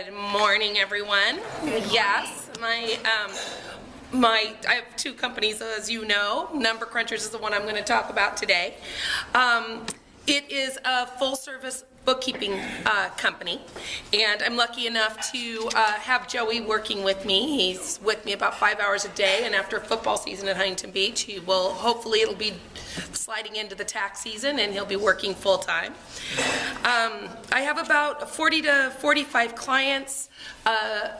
Good morning, everyone. Yes, I have two companies, as you know. Number Crunchers is the one I'm going to talk about today. It is a full-service bookkeeping company, and I'm lucky enough to have Joey working with me. He's with me about 5 hours a day, and after football season at Huntington Beach, he will, hopefully it'll be sliding into the tax season, and he'll be working full-time. I have about 40 to 45 clients.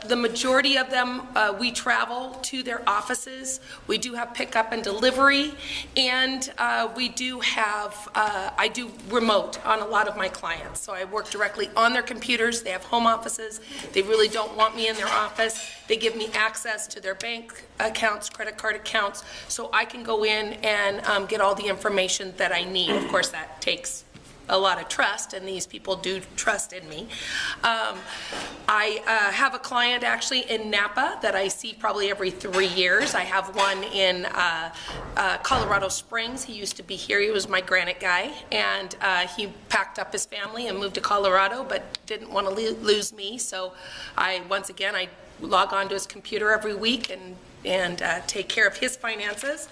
The majority of them, we travel to their offices. We do have pickup and delivery, and we do have, I do remote on a lot of my clients. So I work directly on their computers. They have home offices. They really don't want me in their office. They give me access to their bank accounts, credit card accounts, so I can go in and get all the information that I need. Of course, that takes a lot of trust, and these people do trust in me. I have a client actually in Napa that I see probably every 3 years. I have one in Colorado Springs. He used to be here. He was my granite guy, and he packed up his family and moved to Colorado, but didn't want to lose me. So once again, I log on to his computer every week and take care of his finances.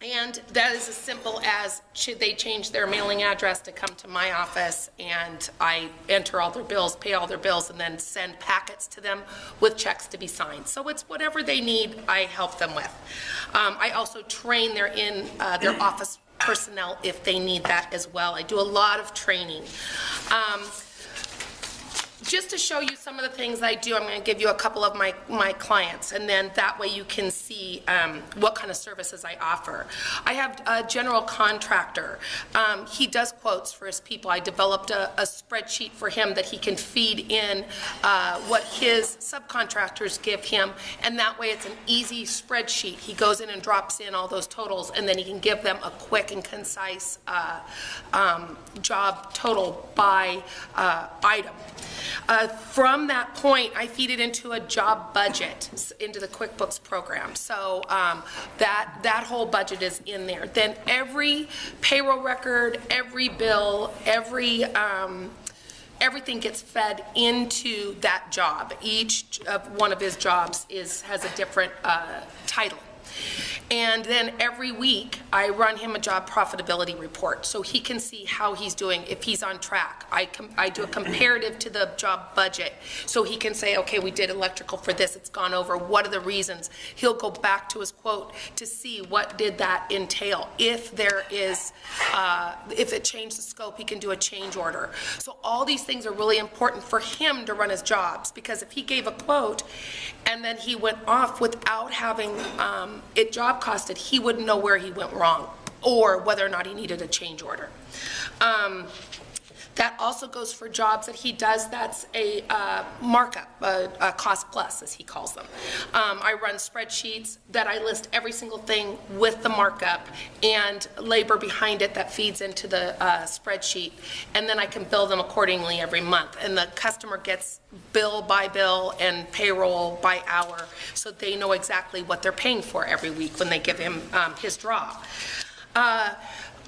And that is as simple as, should they change their mailing address to come to my office, and I enter all their bills, pay all their bills, and then send packets to them with checks to be signed. So it's whatever they need, I help them with. I also train their office personnel if they need that as well. I do a lot of training. Just to show you some of the things I do, I'm going to give you a couple of my clients, and then that way you can see what kind of services I offer. I have a general contractor. He does quotes for his people. I developed a spreadsheet for him that he can feed in what his subcontractors give him, and that way it's an easy spreadsheet. He goes in and drops in all those totals, and then he can give them a quick and concise job total by item. From that point, I feed it into a job budget, into the QuickBooks program. So that whole budget is in there. Then every payroll record, every bill, everything gets fed into that job. Each of one of his jobs has a different title. And then every week, I run him a job profitability report so he can see how he's doing, if he's on track. I do a comparative to the job budget so he can say, okay, we did electrical for this, it's gone over, what are the reasons? He'll go back to his quote to see what did that entail. If there is, if it changed the scope, he can do a change order. So all these things are really important for him to run his jobs, because if he gave a quote and then he went off without having it job costed, he wouldn't know where he went wrong or whether or not he needed a change order. That also goes for jobs that he does that's a markup, a cost plus, as he calls them. I run spreadsheets that I list every single thing with the markup and labor behind it that feeds into the spreadsheet, and then I can bill them accordingly every month. And the customer gets bill by bill and payroll by hour, so they know exactly what they're paying for every week when they give him his draw.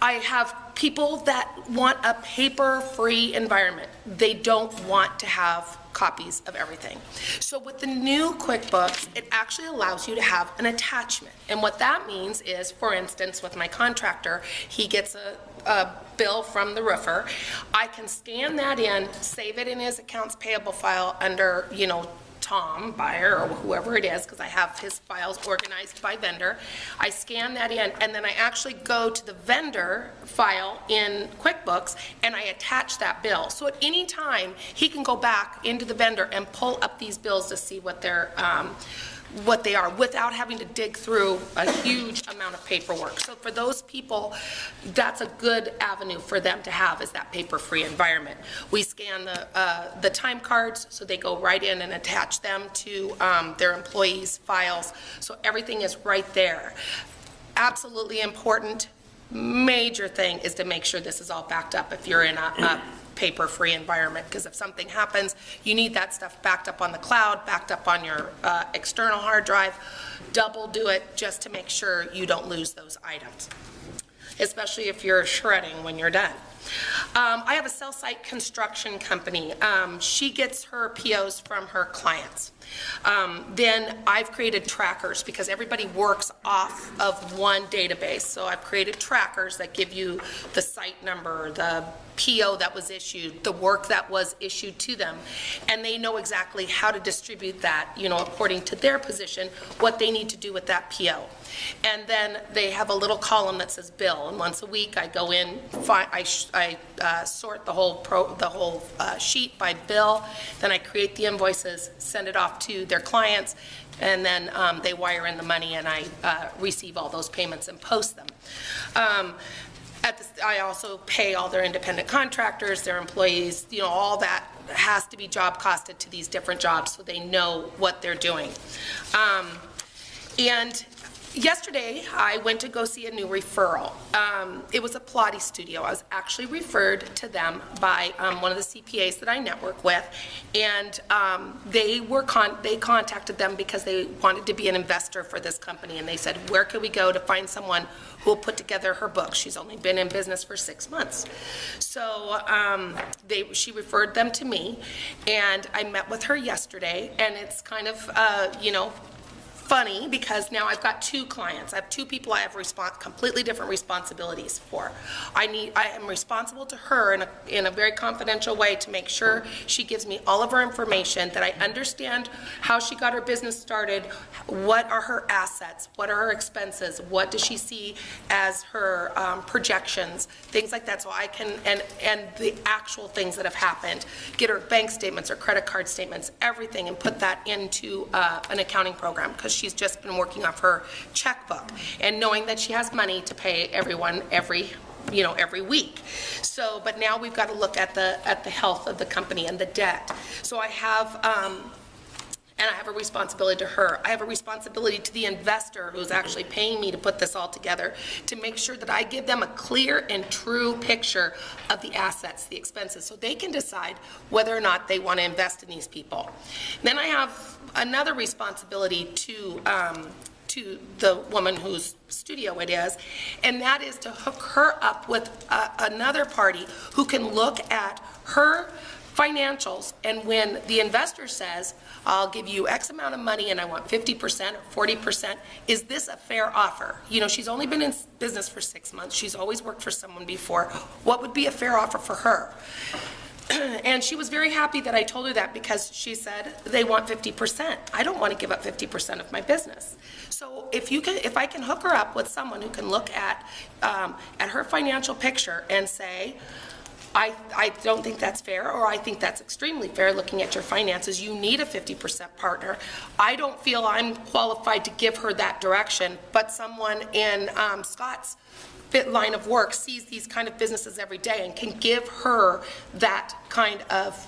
I have people that want a paper-free environment. They don't want to have copies of everything. So with the new QuickBooks, it actually allows you to have an attachment. And what that means is, for instance, with my contractor, he gets a bill from the roofer. I can scan that in, save it in his accounts payable file under, Tom, buyer, or whoever it is, because I have his files organized by vendor. I scan that in, and then I actually go to the vendor file in QuickBooks, and I attach that bill. So at any time, he can go back into the vendor and pull up these bills to see what they are without having to dig through a huge amount of paperwork. So for those people, that's a good avenue for them to have, is that paper-free environment. We scan the time cards, so they go right in and attach them to their employees' files. So everything is right there. Absolutely important, major thing is to make sure this is all backed up if you're in a paper-free environment, because if something happens, you need that stuff backed up on the cloud, backed up on your external hard drive. Double do it just to make sure you don't lose those items, especially if you're shredding when you're done. I have a cell site construction company. She gets her POs from her clients. Then I've created trackers because everybody works off of one database. So I've created trackers that give you the site number, the PO that was issued, the work that was issued to them, and they know exactly how to distribute that, you know, according to their position, what they need to do with that PO. And then they have a little column that says bill, and once a week I go in, I sort the whole sheet by bill, then I create the invoices, send it off to their clients, and then they wire in the money, and I receive all those payments and post them. I also pay all their independent contractors, their employees, you know, all that has to be job costed to these different jobs so they know what they're doing. And yesterday, I went to go see a new referral. It was a Pilates Studio. I was actually referred to them by one of the CPAs that I network with, and they contacted them because they wanted to be an investor for this company, and they said, where can we go to find someone who will put together her book? She's only been in business for 6 months. So she referred them to me, and I met with her yesterday, and it's kind of, you know, funny because now I've got 2 clients. I have 2 people I have completely different responsibilities for. I am responsible to her in a very confidential way to make sure she gives me all of her information, that I understand how she got her business started, what are her assets, what are her expenses, what does she see as her projections, things like that, so I can, and the actual things that have happened, get her bank statements or credit card statements, everything, and put that into an accounting program, because she's just been working off her checkbook and knowing that she has money to pay everyone every week. So, but now we've got to look at the health of the company and the debt. So I have, and I have a responsibility to her. I have a responsibility to the investor who's actually paying me to put this all together, to make sure that I give them a clear and true picture of the assets, the expenses, so they can decide whether or not they want to invest in these people. Then I have another responsibility to the woman whose studio it is, and that is to hook her up with another party who can look at her financials, and when the investor says, I'll give you X amount of money and I want 50% or 40%, is this a fair offer? You know, she's only been in business for 6 months. She's always worked for someone before. What would be a fair offer for her? And she was very happy that I told her that, because she said they want 50%. I don't want to give up 50% of my business. So if I can hook her up with someone who can look at her financial picture and say, I don't think that's fair, or I think that's extremely fair looking at your finances. You need a 50% partner. I don't feel I'm qualified to give her that direction, but someone in Scott's line of work sees these kind of businesses every day and can give her that kind of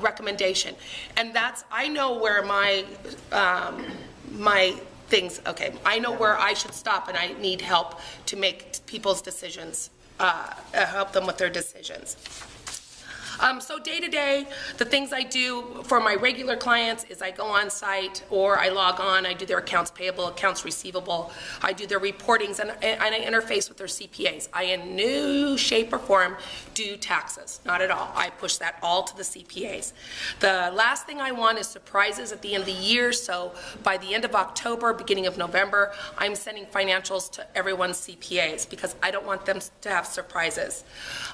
recommendation. And that's, I know where my things, okay, I know where I should stop, and I need help to make people's decisions, help them with their decisions. So day to day, the things I do for my regular clients is I go on site, or I log on, I do their accounts payable, accounts receivable, I do their reportings, and I interface with their CPAs. I, in no shape or form, do taxes, not at all. I push that all to the CPAs. The last thing I want is surprises at the end of the year, so by the end of October, beginning of November, I'm sending financials to everyone's CPAs, because I don't want them to have surprises.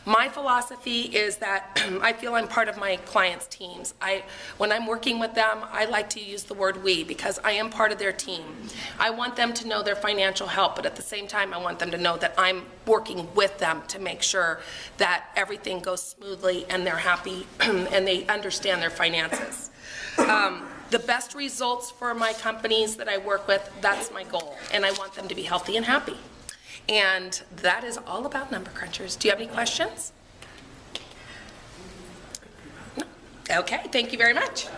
My philosophy is that I feel I'm part of my clients' teams. When I'm working with them, I like to use the word we, because I am part of their team. I want them to know their financial help, but at the same time, I want them to know that I'm working with them to make sure that everything goes smoothly and they're happy and they understand their finances. The best results for my companies that I work with, that's my goal, and I want them to be healthy and happy. And that is all about Number Crunchers. Do you have any questions? Okay, thank you very much.